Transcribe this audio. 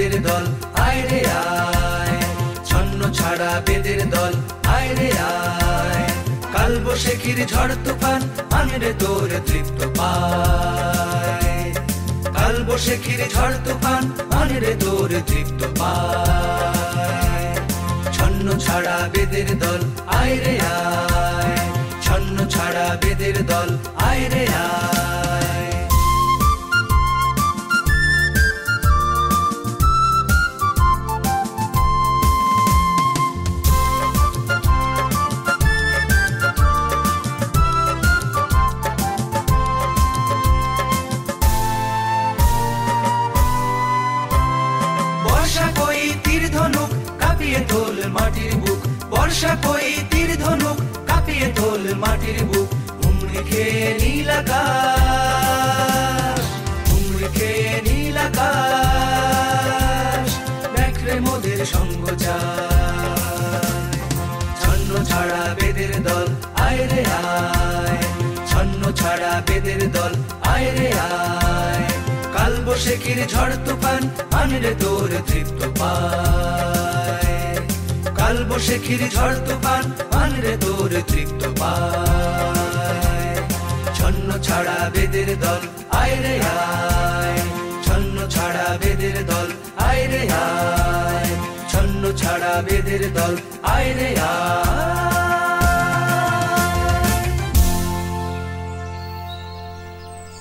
বেদের দল আয় রে আয়, ছন্ন ছাড়া বেদের দল আয় রে আয়, কালবৈশাখীর ঝড় তুফান আনরে তোর তৃপ্ত পায়, কালবৈশাখীর ঝড় তুফান আনরে তোর তৃপ্ত পায়, ছন্ন ছাড়া বেদের দল আয় রে আয়, ছন্ন ছাড়া বেদের দল আয় রে আয়। বর্ষা কই তীর ধনুক কাঁপিয়ে তোল মাটির বুক, বর্ষা কই তীর ধনুক কাঁপিয়ে তোল মাটির বুক, হুমড়ি খেয়ে নীল আকাশ, হুমড়ি খেয়ে নীল আকাশ, দেখরে মোদের সঙ্গ যায়, ছন্ন ছাড়া বেদের দল আয় রে আয়, ছন্ন ছাড়া বেদের দল আয় রে আয়, কালবৈশাখীর ঝড় তুফান আনরে তোর তৃপ্ত পায়, কালবৈশাখীর ঝড় তুফান আনরে তোর তৃপ্ত পায়, ছন্ন ছাড়া বেদের দল আয় রে আয়, ছন্ন ছাড়া বেদের দল আয় রে আয়, ছন্ন ছাড়া বেদের দল আয় রে আয়।